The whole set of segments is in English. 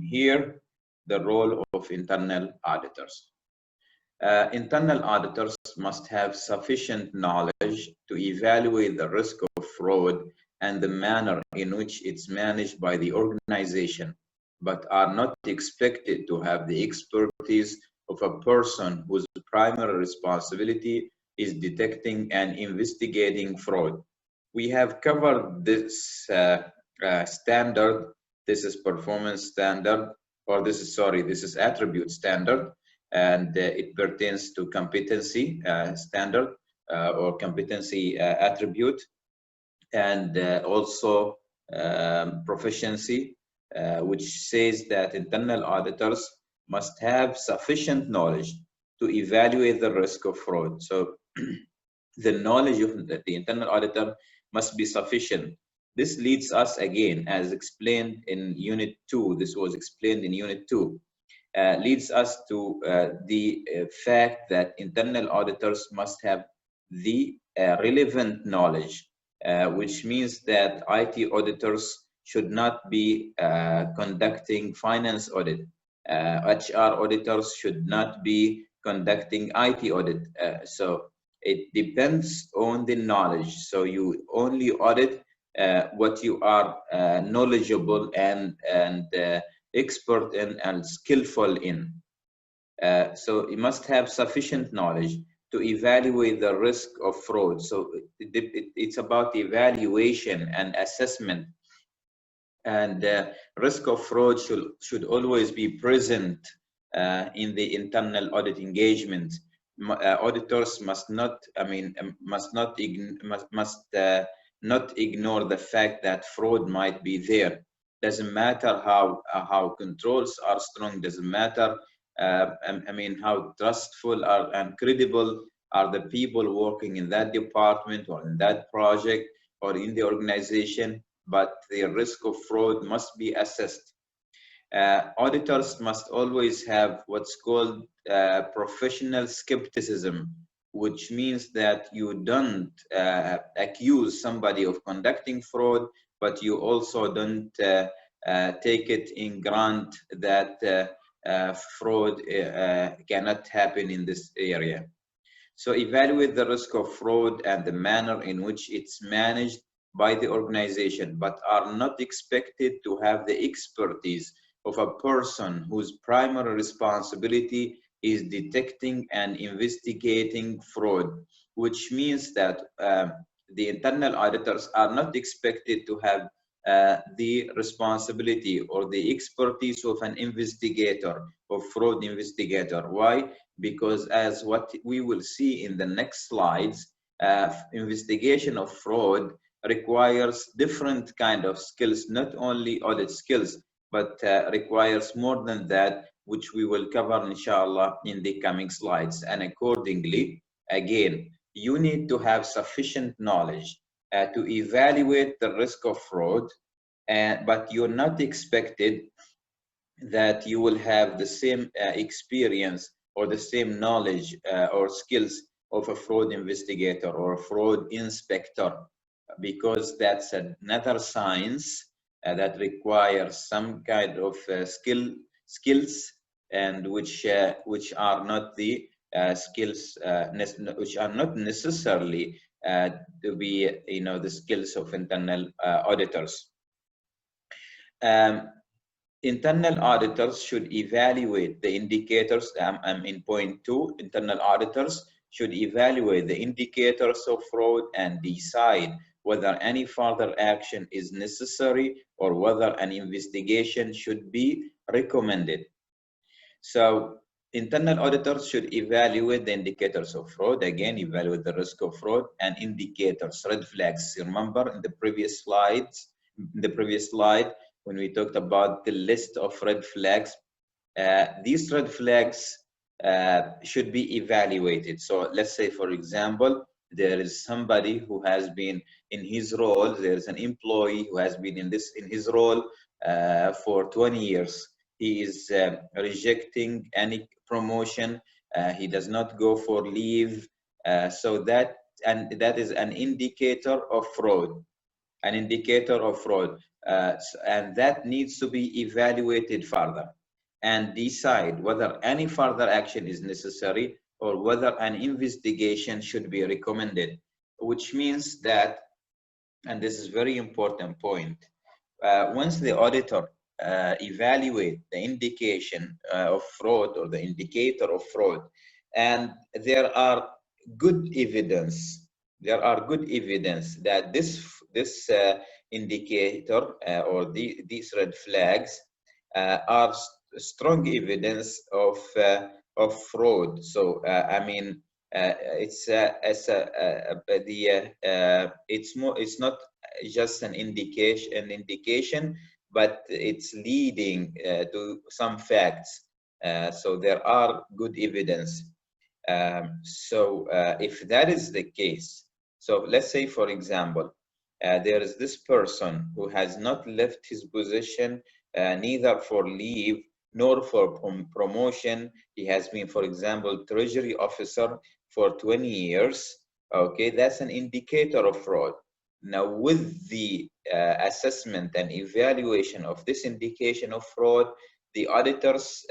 here, the role of internal auditors. Internal auditors must have sufficient knowledge to evaluate the risk of fraud and the manner in which it's managed by the organization, but are not expected to have the expertise of a person whose primary responsibility is detecting and investigating fraud. We have covered this standard. This is performance standard, or this is attribute standard, and it pertains to competency standard or competency attribute, and also proficiency, which says that internal auditors must have sufficient knowledge to evaluate the risk of fraud. So the knowledge of the internal auditor must be sufficient. This leads us again, as explained in Unit 2, this was explained in Unit 2, leads us to the fact that internal auditors must have the relevant knowledge, which means that IT auditors should not be conducting finance audit. HR auditors should not be conducting IT audit. So it depends on the knowledge. So you only audit what you are knowledgeable and expert in and skillful in. So you must have sufficient knowledge to evaluate the risk of fraud. So it's about evaluation and assessment, and risk of fraud should always be present in the internal audit engagement. Auditors must not, not ignore the fact that fraud might be there. Doesn't matter how controls are strong. Doesn't matter, how trustful and credible are the people working in that department or in that project or in the organization, but the risk of fraud must be assessed. Auditors must always have what's called professional skepticism, which means that you don't accuse somebody of conducting fraud, but you also don't take it in grant that fraud cannot happen in this area. So evaluate the risk of fraud and the manner in which it's managed by the organization, but are not expected to have the expertise of a person whose primary responsibility is detecting and investigating fraud, which means that the internal auditors are not expected to have the responsibility or the expertise of an investigator, of fraud investigator. Why? Because as what we will see in the next slides, investigation of fraud requires different kind of skills, not only audit skills, but requires more than that, which we will cover inshallah in the coming slides. And accordingly, again, you need to have sufficient knowledge to evaluate the risk of fraud, but you're not expected that you will have the same experience or the same knowledge or skills of a fraud investigator or a fraud inspector, because that's another science that requires some kind of skills, and which are not the skills which are not necessarily to be the skills of internal auditors. Internal auditors should evaluate the indicators. I'm in point 2. Internal auditors should evaluate the indicators of fraud and decide whether any further action is necessary or whether an investigation should be recommended. So internal auditors should evaluate the indicators of fraud. Again, evaluate the risk of fraud and indicators, red flags. You remember in the previous slide, when we talked about the list of red flags, these red flags should be evaluated. So let's say, for example, there is somebody who has been in his role, there's an employee who has been in his role for 20 years. He is rejecting any promotion. He does not go for leave. So that is an indicator of fraud. An indicator of fraud. and that needs to be evaluated further and decide whether any further action is necessary or whether an investigation should be recommended, which means that, and this is very important point, once the auditor evaluate the indication of fraud or the indicator of fraud, and there are good evidence, that this indicator or these red flags are strong evidence of fraud. So I mean, it's not just an indication, but it's leading to some facts. So there are good evidence. If that is the case, so let's say, for example, there is this person who has not left his position neither for leave nor for promotion. He has been, for example, treasury officer for 20 years. Okay, that's an indicator of fraud. Now, with the assessment and evaluation of this indication of fraud, the auditors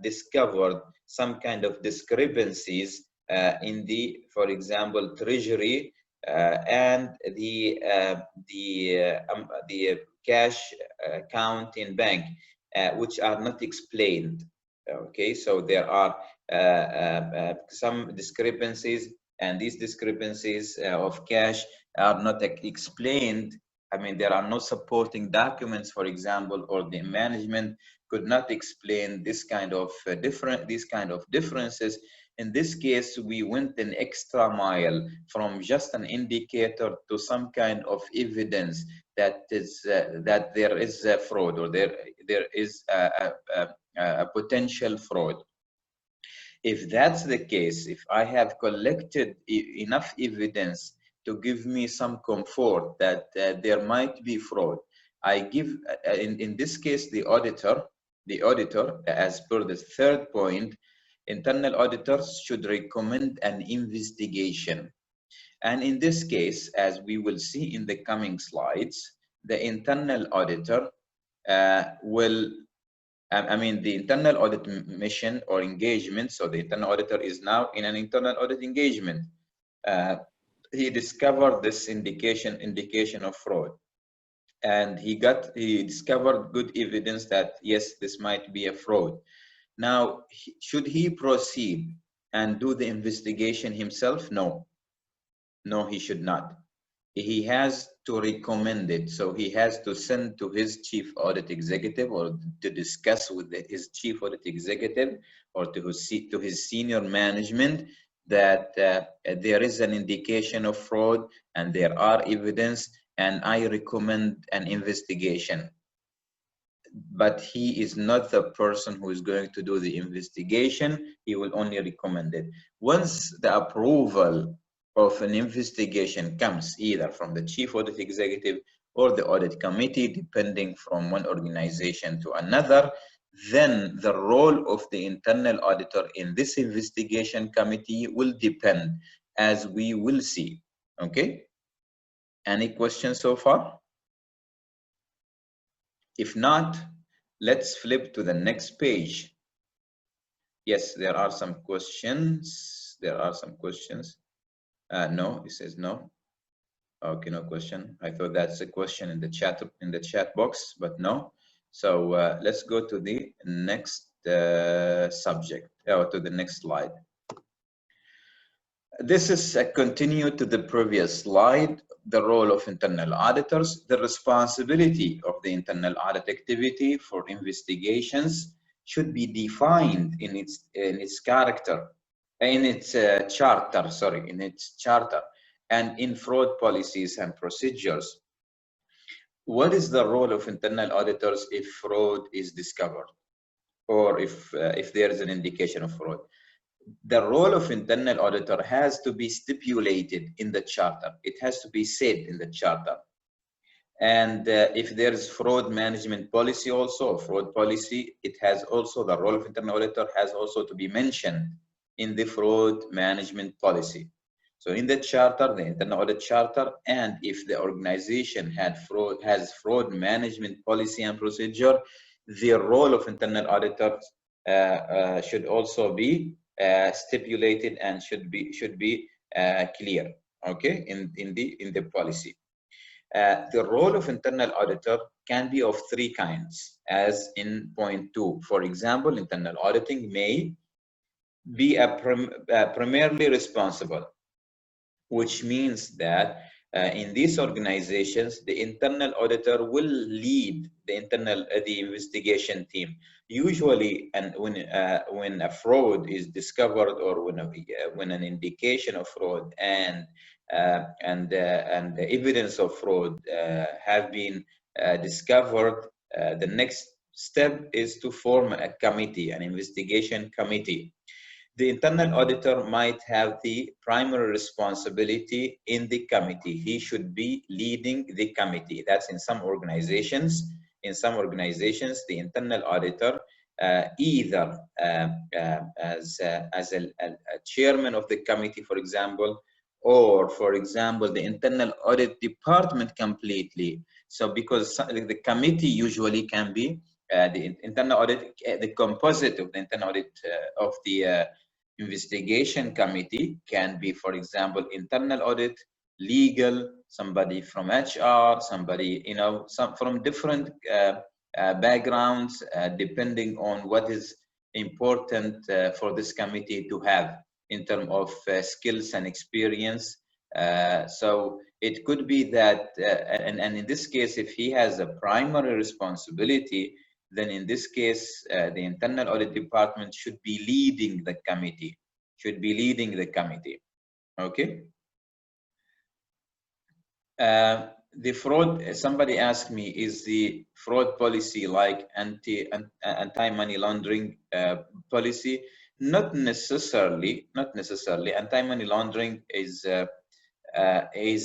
discovered some kind of discrepancies in the, for example, treasury and the cash account in bank, which are not explained. Okay, so there are some discrepancies, and these discrepancies of cash are not explained. I mean, there are no supporting documents, for example, or the management could not explain this kind of differences. In this case, we went an extra mile from just an indicator to some kind of evidence that is that there is a fraud, or there is a potential fraud. If that's the case, if I have collected enough evidence to give me some comfort that there might be fraud, I give, in this case, the auditor, as per the third point, internal auditors should recommend an investigation. And in this case, as we will see in the coming slides, the internal auditor will, I mean, the internal audit mission or engagement. So the internal auditor is now in an internal audit engagement. He discovered this indication of fraud, and he discovered good evidence that yes, this might be a fraud. Now, should he proceed and do the investigation himself? No, he should not. He has to recommend it. So he has to send to his chief audit executive, or to discuss with his chief audit executive, or to his senior management that there is an indication of fraud and there are evidence, and I recommend an investigation. But he is not the person who is going to do the investigation. He will only recommend it. Once the approval of an investigation comes either from the chief audit executive or the audit committee, depending from one organization to another, then the role of the internal auditor in this investigation committee will depend, as we will see. Okay, any questions so far? If not, let's flip to the next page. Yes, there are some questions. No, it says no. Okay, no question. I thought that's a question in the chat box, but no. So let's go to the next subject, or to the next slide. This is a continue to the previous slide. The role of internal auditors, the responsibility of the internal audit activity for investigations should be defined in its charter, and in fraud policies and procedures. What is the role of internal auditors if fraud is discovered, or if there is an indication of fraud? The role of internal auditor has to be stipulated in the charter. It has to be said in the charter. And if there is fraud management policy also, fraud policy, it has also, the role of internal auditor has also to be mentioned in the fraud management policy. So in the charter, the internal audit charter, and if the organization has fraud management policy and procedure, the role of internal auditors should also be stipulated and should be clear. Okay, in the policy. The role of internal auditor can be of three kinds, as in point 2. For example, internal auditing may be primarily responsible, which means that in these organizations, the internal auditor will lead the investigation team. Usually, and when a fraud is discovered, or when an indication of fraud and the evidence of fraud have been discovered, the next step is to form a committee, an investigation committee. The internal auditor might have the primary responsibility in the committee. He should be leading the committee. That's in some organizations. In some organizations, the internal auditor either as a chairman of the committee, for example, or, for example, the internal audit department completely. So because the committee usually can be the internal audit, the composite of the internal audit of the investigation committee can be, for example, internal audit, legal, somebody from HR, somebody, some from different backgrounds, depending on what is important for this committee to have in terms of skills and experience. So it could be that, and in this case, if he has a primary responsibility, then in this case, the internal audit department should be leading the committee, okay? The fraud, somebody asked me, is the fraud policy like anti-money laundering policy? Not necessarily. Anti-money laundering is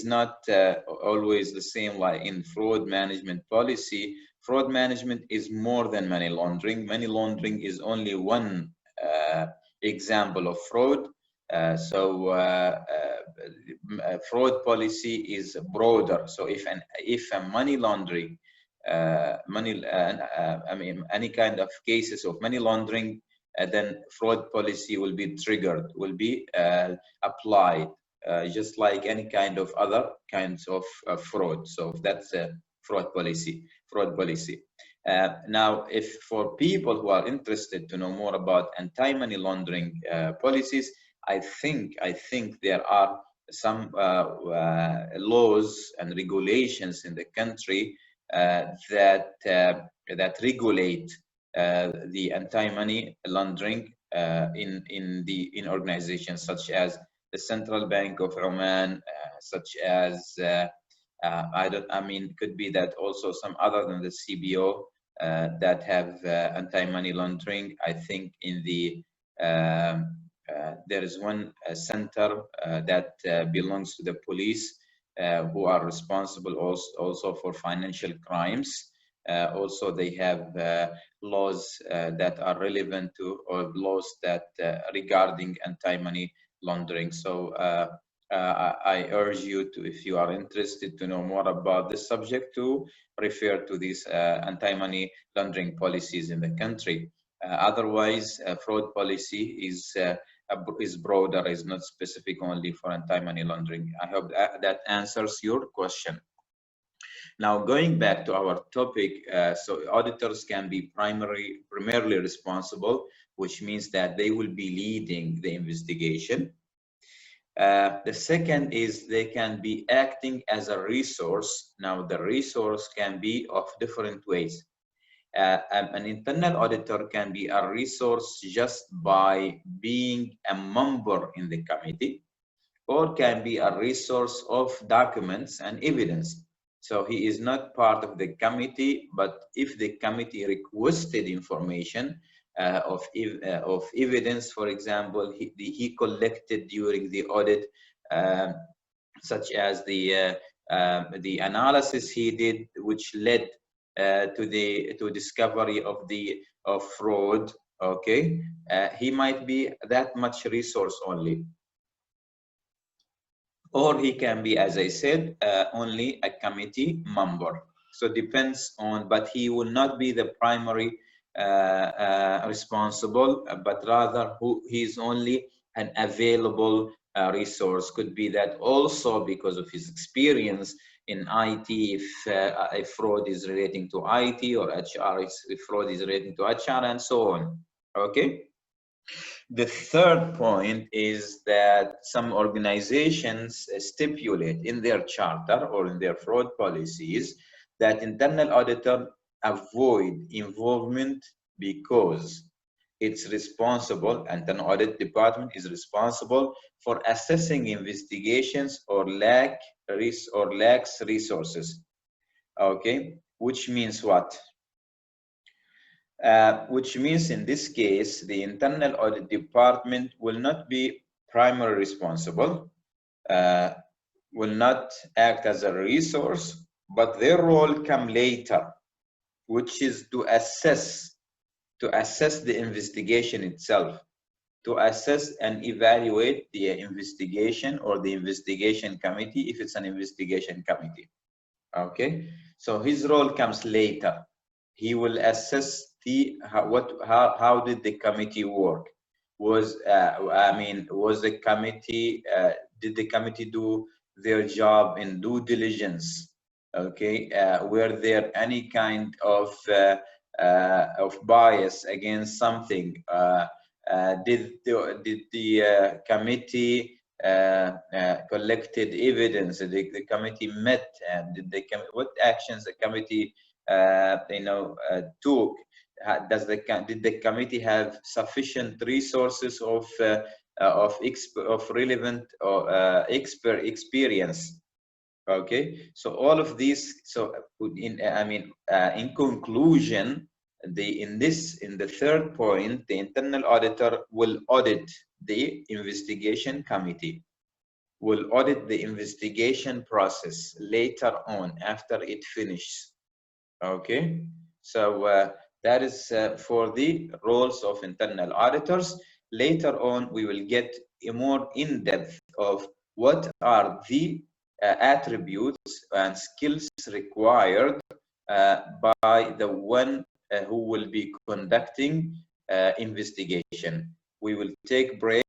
not always the same like in fraud management policy. Fraud management is more than money laundering. Money laundering is only one example of fraud. Fraud policy is broader. So if a money laundering, any kind of cases of money laundering, then fraud policy will be triggered, will be applied, just like any kind of other kinds of fraud. So that's a fraud policy. Now, if for people who are interested to know more about anti-money laundering policies, I think there are some laws and regulations in the country that regulate the anti-money laundering in organizations such as the Central Bank of Oman, such as could be that also some other than the CBO that have anti-money laundering. I think in the there is one center that belongs to the police who are responsible also for financial crimes. Also, they have laws that are relevant to, or laws that regarding anti-money laundering. So I urge you to, if you are interested to know more about this subject, to refer to these anti-money laundering policies in the country. Otherwise, fraud policy is broader, is not specific only for anti-money laundering. I hope that answers your question. Now, going back to our topic, so auditors can be primarily responsible, which means that they will be leading the investigation. The second is they can be acting as a resource. Now, the resource can be of different ways. An internal auditor can be a resource just by being a member in the committee, or can be a resource of documents and evidence. So he is not part of the committee, but if the committee requested information of evidence, for example, he collected during the audit, such as the analysis he did, which led to discovery of fraud. Okay, he might be that much resource only. or he can be, as I said, only a committee member. So depends on, but he will not be the primary responsible, but rather he is only an available resource. Could be that also because of his experience in IT, if fraud is relating to IT, or HR if fraud is relating to HR, and so on. Okay. The third point is that some organizations stipulate in their charter or in their fraud policies that internal auditor avoid involvement because it's responsible, and an audit department is responsible for assessing investigations or lacks resources. Okay, which means what? Which means in this case, the internal audit department will not be primary responsible, will not act as a resource, but their role come later, which is to assess the investigation itself, to assess and evaluate the investigation or the investigation committee if it's an investigation committee. Okay, so his role comes later. He will assess the how did the committee work? Was was the committee did the committee do their job in due diligence? Okay, were there any kind of bias against something? Did the committee collected evidence? The committee met, and what actions the committee took? Did the committee have sufficient resources of relevant expert experience? Okay, so all of these. So in conclusion, in the third point, the internal auditor will audit the investigation committee, will audit the investigation process later on after it finishes. Okay, so that is for the roles of internal auditors. Later on, we will get a more in-depth of what are the attributes and skills required by the one who will be conducting investigation. We will take break.